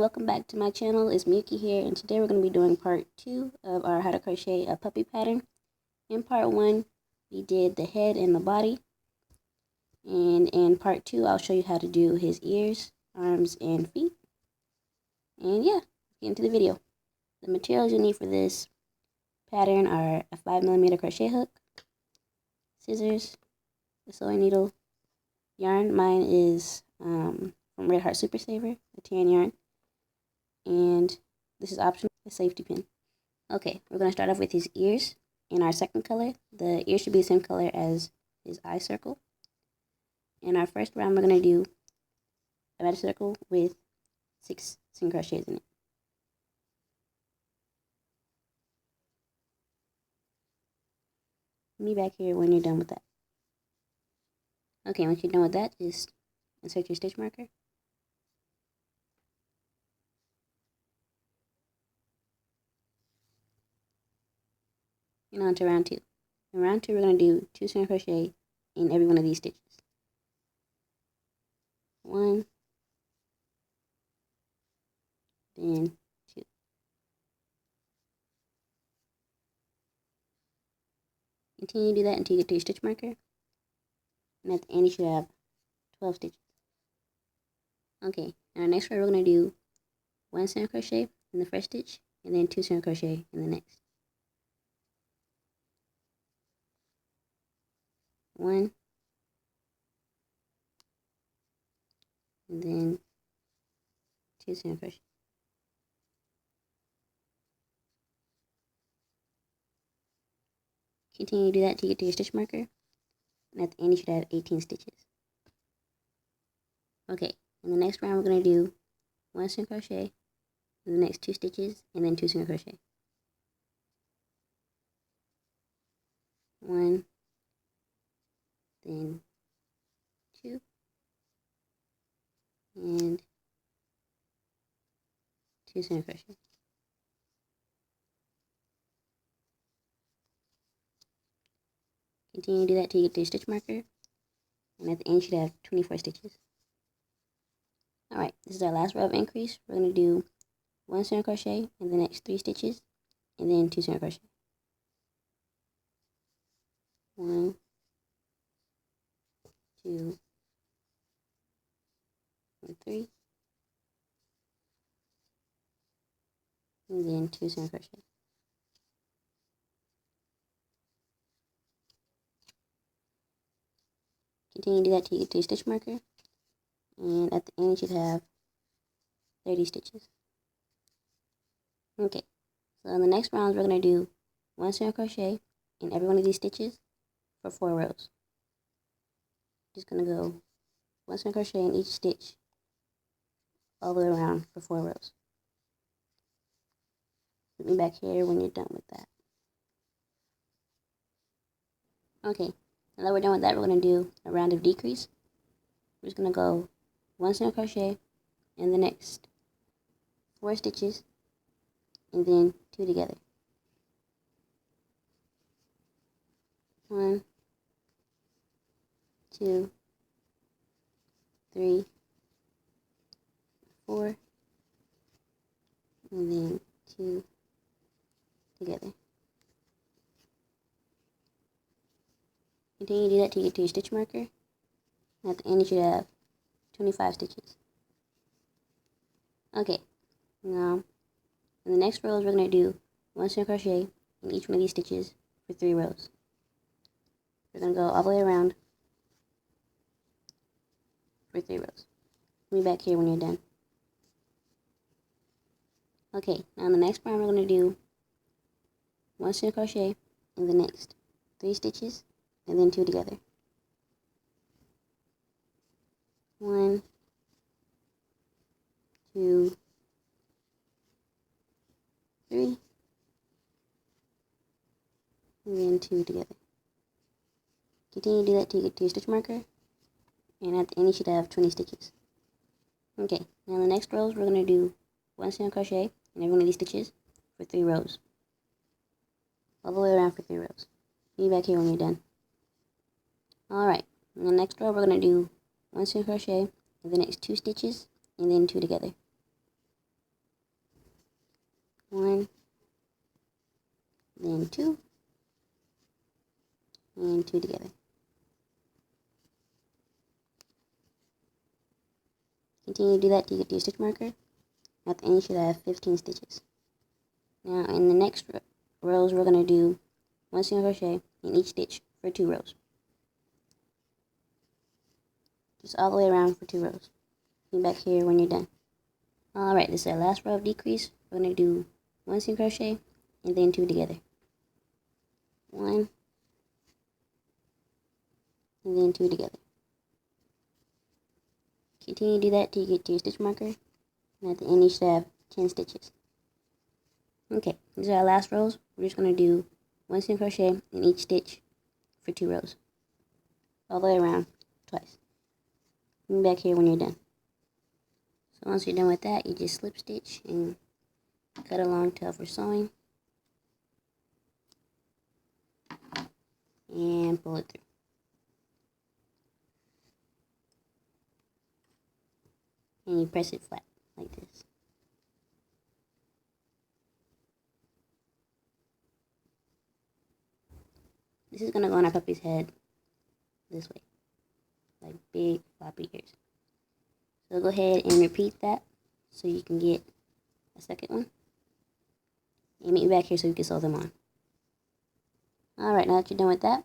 welcome back to my channel. It's Miyuki here, and today we're going to be doing part 2 of our how to crochet a puppy pattern. In part 1 we did the head and the body, and in part 2 I'll show you how to do his ears, arms, and feet. And yeah, let's get into the video. The materials you need for this pattern are a 5mm crochet hook, scissors, a sewing needle, yarn. Mine is from Red Heart Super Saver, the tan yarn, and this is optional, a safety pin. Okay, we're going to start off with his ears in our second color. The ears should be the same color as his eye circle. In our first round, we're going to do a magic circle with 6 single crochets in it. Meet me back here when you're done with that. Okay, once you're done with that, just insert your stitch marker. And on to round 2. In round 2, we're going to do 2 single crochet in every one of these stitches. 1, then 2. Continue to do that until you get to your stitch marker. And at the end, you should have 12 stitches. Okay, in our next row, we're going to do 1 single crochet in the first stitch, and then 2 single crochet in the next. 1, and then 2 single crochet. Continue to do that till you get to your stitch marker, and at the end you should have 18 stitches. Okay, in the next round we're going to do 1 single crochet in the next 2 stitches, and then 2 single crochet. 1, then 2, and 2 single crochet. Continue to do that till you get to your stitch marker, and at the end you should have 24 stitches. Alright, this is our last row of increase. We're going to do 1 single crochet in the next 3 stitches, and then 2 single crochet. 1, 2, and 3, and then 2 single crochet. Continue to do that till you get to your stitch marker, and at the end you should have 30 stitches. Okay, so in the next round we're going to do 1 single crochet in every one of these stitches for 4 rows. Just going to go 1 single crochet in each stitch all the way around for 4 rows. Put me back here when you're done with that. Okay, now that we're done with that, we're going to do a round of decrease. We're just going to go 1 single crochet in the next 4 stitches, and then 2 together. 1, 2, 3, 4, and then 2 together. Continue to do that till you get to your stitch marker, and at the end you should have 25 stitches. Okay, now in the next rows we're going to do 1 single crochet in each one of these stitches for 3 rows. We're going to go all the way around for 3 rows. Meet me back here when you're done. Okay, now in the next round we're going to do 1 single crochet in the next 3 stitches, and then 2 together. 1, 2, 3, and then 2 together. Continue to do that till you get to your stitch marker, and at the end you should have 20 stitches. Okay, now in the next rows we're going to do 1 single crochet in every one of these stitches for 3 rows. All the way around for 3 rows. Meet back here when you're done. Alright, in the next row we're going to do 1 single crochet in the next 2 stitches, and then 2 together. 1, then 2, and 2 together. Continue to do that till you get to your stitch marker. At the end you should have 15 stitches. Now in the next rows we're going to do 1 single crochet in each stitch for 2 rows. Just all the way around for 2 rows. Come back here when you're done. Alright, this is our last row of decrease. We're going to do 1 single crochet and then 2 together. 1 and then 2 together. Continue to do that till you get to your stitch marker. And at the end you should have 10 stitches. Okay, these are our last rows. We're just going to do 1 single crochet in each stitch for 2 rows. All the way around twice. Come back here when you're done. So once you're done with that, you just slip stitch and cut a long tail for sewing. And pull it through. And you press it flat like this. This is going to go on our puppy's head this way, like big floppy ears. So go ahead and repeat that so you can get a second one. And meet me back here so you can sew them on. Alright, now that you're done with that,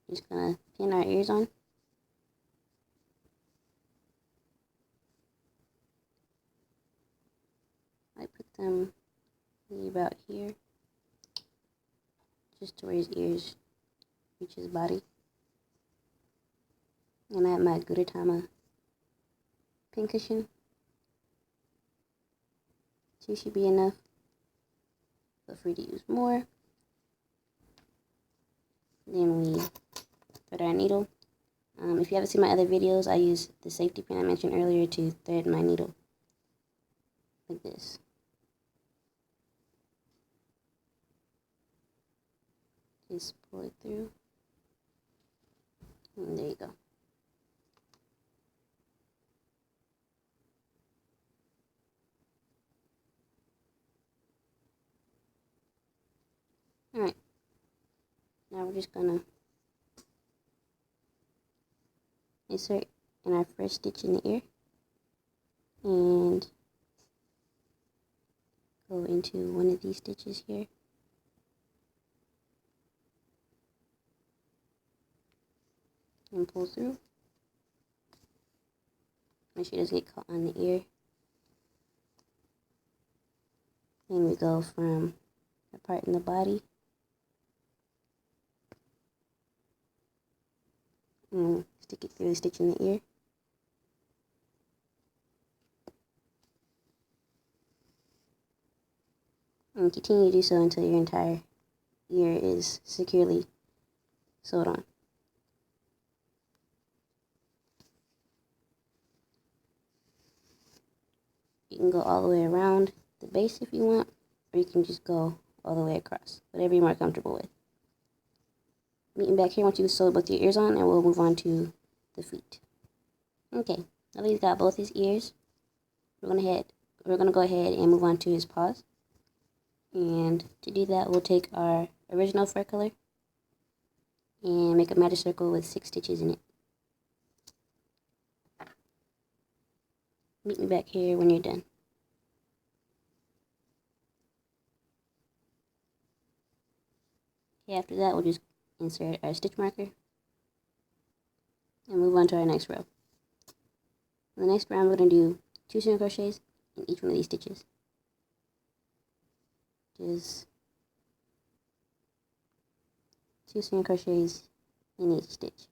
we're just going to pin our ears on. I put them maybe about here, just to where his ears reach his body. And I have my Gudetama pin cushion. 2 should be enough. Feel free to use more. Then we thread our needle. If you haven't seen my other videos, I use the safety pin I mentioned earlier to thread my needle like this. Just pull it through. And there you go. Alright. Now we're just gonna insert in our first stitch in the ear and go into one of these stitches here. And pull through. Make sure it doesn't get caught on the ear. Then we go from the part in the body and stick it through the stitch in the ear. And continue to do so until your entire ear is securely sewed on. You can go all the way around the base if you want, or you can just go all the way across, whatever you're more comfortable with. Meet me back here once you've sewed both your ears on, and we'll move on to the feet. Okay, now that he's got both his ears, we're gonna go ahead and move on to his paws. And to do that, we'll take our original fur color and make a magic circle with 6 stitches in it. Meet me back here when you're done. Okay, after that, we'll just insert our stitch marker and move on to our next row. In the next round, we're going to do 2 single crochets in each one of these stitches. Just 2 single crochets in each stitch.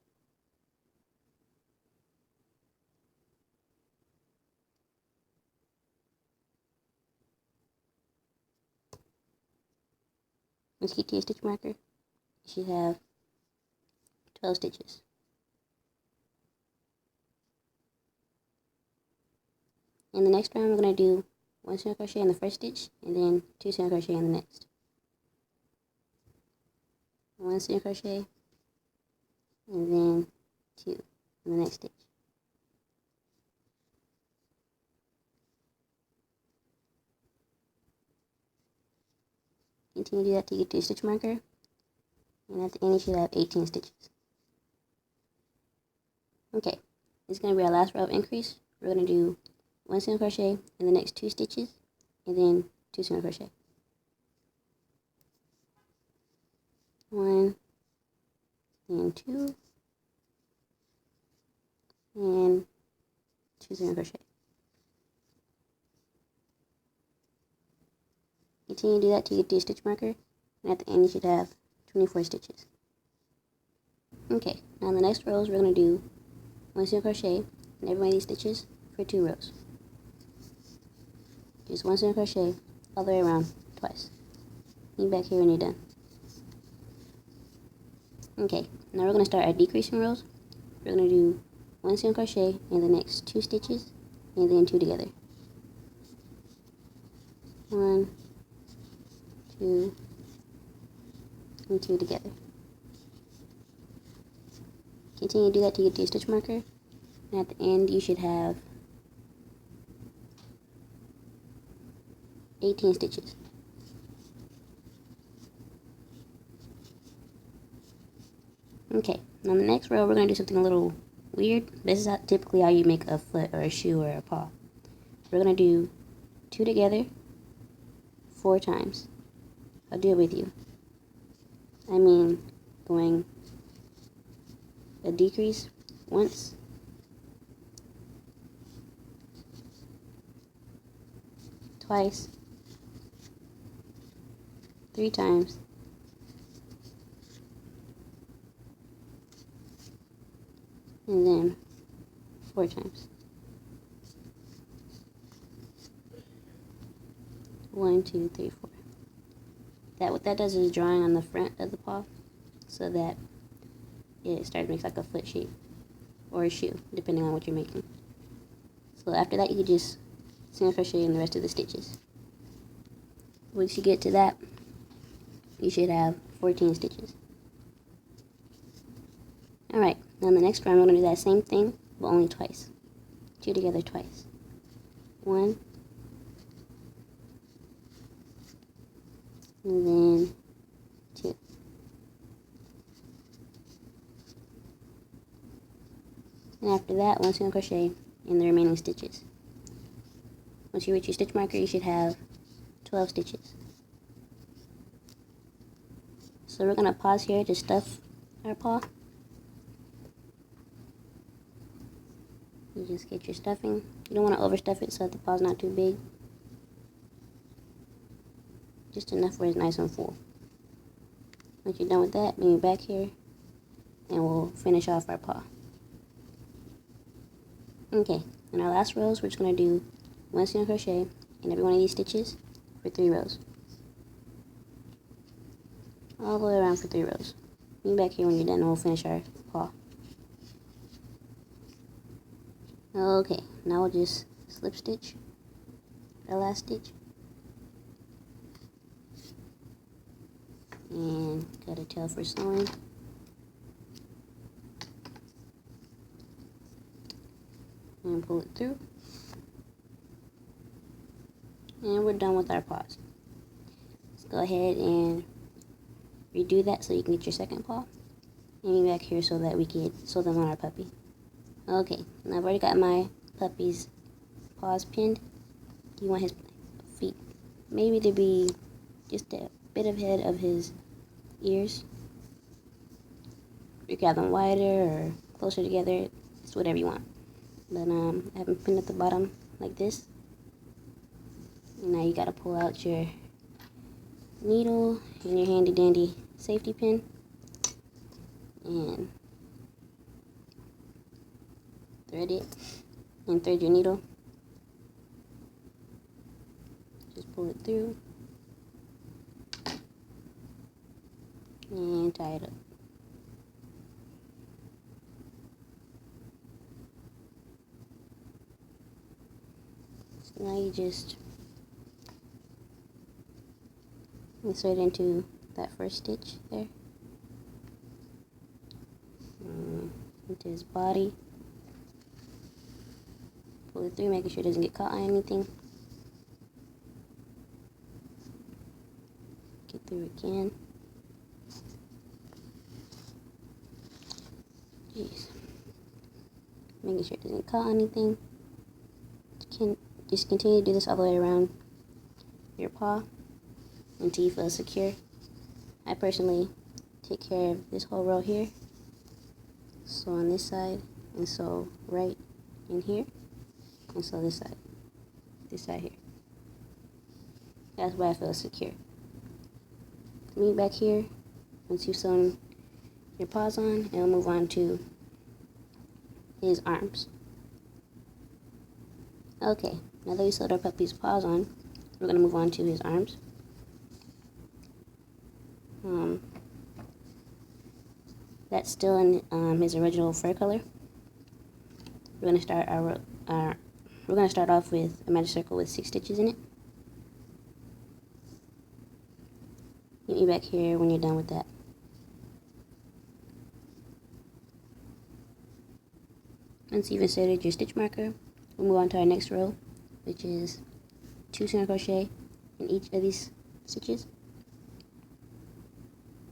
Once you get to your stitch marker, you should have 12 stitches. In the next round, we're going to do 1 single crochet in the first stitch and then 2 single crochet in the next. 1 single crochet and then 2 in the next stitch. Continue to do that till you get to your stitch marker, and at the end you should have 18 stitches. Okay, this is going to be our last row of increase. We're going to do 1 single crochet in the next 2 stitches, and then 2 single crochet. 1 and 2 and 2 single crochet. Continue to do that till you get to your stitch marker, and at the end you should have 24 stitches. Okay, now in the next rows we're going to do 1 single crochet in every one of these stitches for 2 rows. Just 1 single crochet all the way around twice. Meet back here when you're done. Okay, now we're going to start our decreasing rows. We're going to do 1 single crochet in the next 2 stitches, and then 2 together. 1, 2, and 2 together. Continue to do that till you get to your stitch marker, and at the end you should have 18 stitches. Okay, now in the next row we're going to do something a little weird. This is typically how you make a foot or a shoe or a paw. We're going to do 2 together 4 times. I'll do it with you. I mean, going a decrease once, twice, 3 times, and then 4 times. 1, 2, 3, 4. What that does is drawing on the front of the paw, so that it starts to make like a foot shape or a shoe, depending on what you're making. So after that, you can just single crochet in the rest of the stitches. Once you get to that, you should have 14 stitches. Alright, now in the next round, we're going to do that same thing, but only twice. 2 together twice. 1, and then 2. And after that, 1 single crochet in the remaining stitches. Once you reach your stitch marker, you should have 12 stitches. So we're going to pause here to stuff our paw. You just get your stuffing. You don't want to overstuff it so that the paw's not too big. Just enough where it's nice and full. Once you're done with that, bring it back here and we'll finish off our paw. Okay, in our last rows, we're just going to do 1 single crochet in every one of these stitches for 3 rows. All the way around for 3 rows. Bring back here when you're done and we'll finish our paw. Okay, now we'll just slip stitch our last stitch. And cut a tail for sewing. And pull it through. And we're done with our paws. Let's go ahead and redo that so you can get your second paw. And me back here so that we can sew them on our puppy. Okay, now I've already got my puppy's paws pinned. You want his feet maybe to be just a bit ahead of his ears. You can have them wider or closer together. It's whatever you want. But I have them pinned at the bottom like this. And now you gotta pull out your needle and your handy dandy safety pin and thread it and thread your needle. Just pull it through and tie it up. So now you just insert into that first stitch there, into his body. Pull it through, making sure it doesn't get caught on anything. Get through again. Jeez. Making sure it doesn't cut anything. Just continue to do this all the way around your paw until you feel secure. I personally take care of this whole row here. So on this side, and so right in here, and so this side here. That's where I feel secure. Meet back here once you've sewn your paws on, and we'll move on to his arms. Okay, now that we sewed our puppy's paws on, we're going to move on to his arms. That's still in his original fur color. We're going to start off with a magic circle with 6 stitches in it. Meet me back here when you're done with that. Once you've inserted your stitch marker, we'll move on to our next row, which is 2 single crochet in each of these stitches.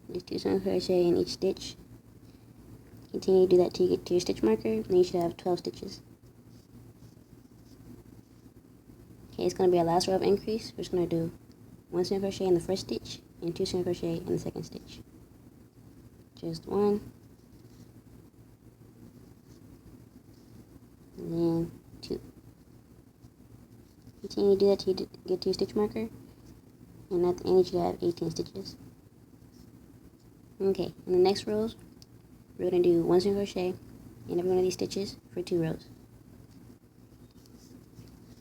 There's 2 single crochet in each stitch. Continue to do that till you get to your stitch marker, and then you should have 12 stitches. Okay, it's going to be our last row of increase. We're just going to do 1 single crochet in the first stitch and 2 single crochet in the second stitch. Just 1, and then 2. Continue to do that till you get to your stitch marker, and at the end you should have 18 stitches. Okay, in the next rows, we're going to do 1 single crochet in every one of these stitches for 2 rows.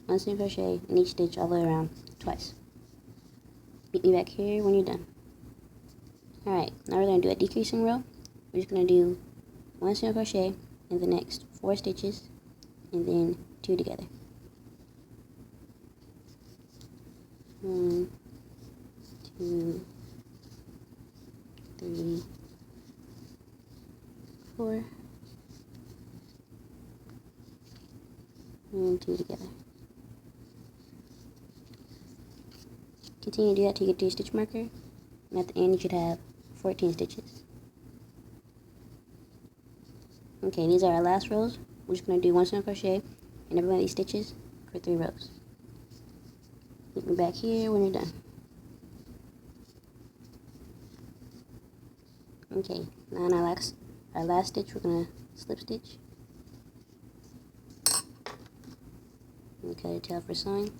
1 single crochet in each stitch all the way around twice. Meet me back here when you're done. Alright, now we're going to do a decreasing row. We're just going to do 1 single crochet in the next 4 stitches, and then 2 together. 1, 2, 3, 4, and 2 together. Continue to do that till you get to your stitch marker, and at the end you should have 14 stitches. Okay, these are our last rows. We're just going to do 1 single crochet in every one of these stitches for 3 rows. Meet me back here when you're done. Okay, now in our last stitch, we're going to slip stitch and cut a tail for sewing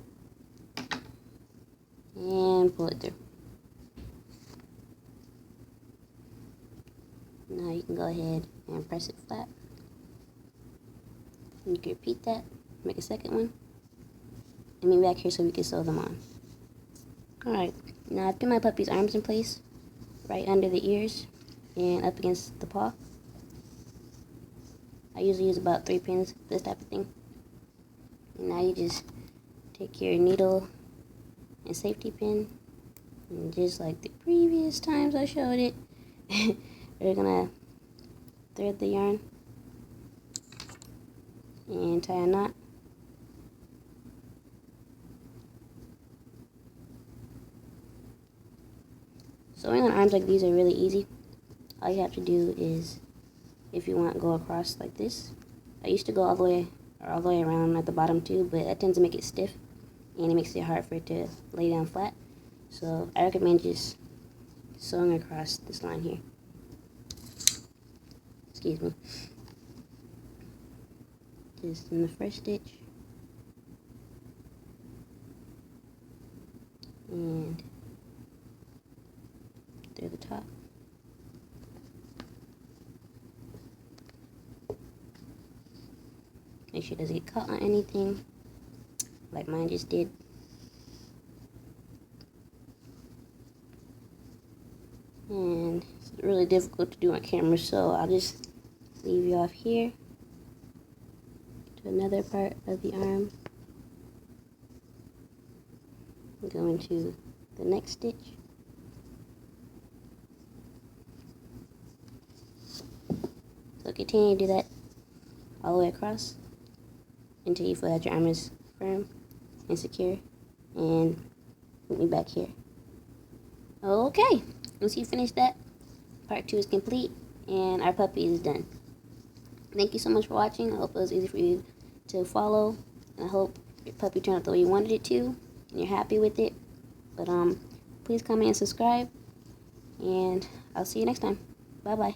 and pull it through. Now you can go ahead and press it flat. And you can repeat that, make a second one, and meet back here so we can sew them on. Alright, now I've put my puppy's arms in place, right under the ears and up against the paw. I usually use about 3 pins for this type of thing. And now you just take your needle and safety pin, and just like the previous times I showed it, we're gonna thread the yarn and tie a knot. Sewing on arms like these are really easy. All you have to do is, if you want, go across like this. I used to go all the way around at the bottom too, but that tends to make it stiff and it makes it hard for it to lay down flat. So I recommend just sewing across this line here. Excuse me. Just in the first stitch and through the top. Make sure it doesn't get caught on anything, like mine just did. And it's really difficult to do on camera, so I'll just leave you off here to another part of the arm. Go into the next stitch. So continue to do that all the way across until you feel that your arm is firm and secure, and meet me back here. Okay, once you finish that, part 2 is complete and our puppy is done. Thank you so much for watching. I hope it was easy for you to follow, and I hope your puppy turned out the way you wanted it to and you're happy with it. But please comment and subscribe, and I'll see you next time. Bye bye.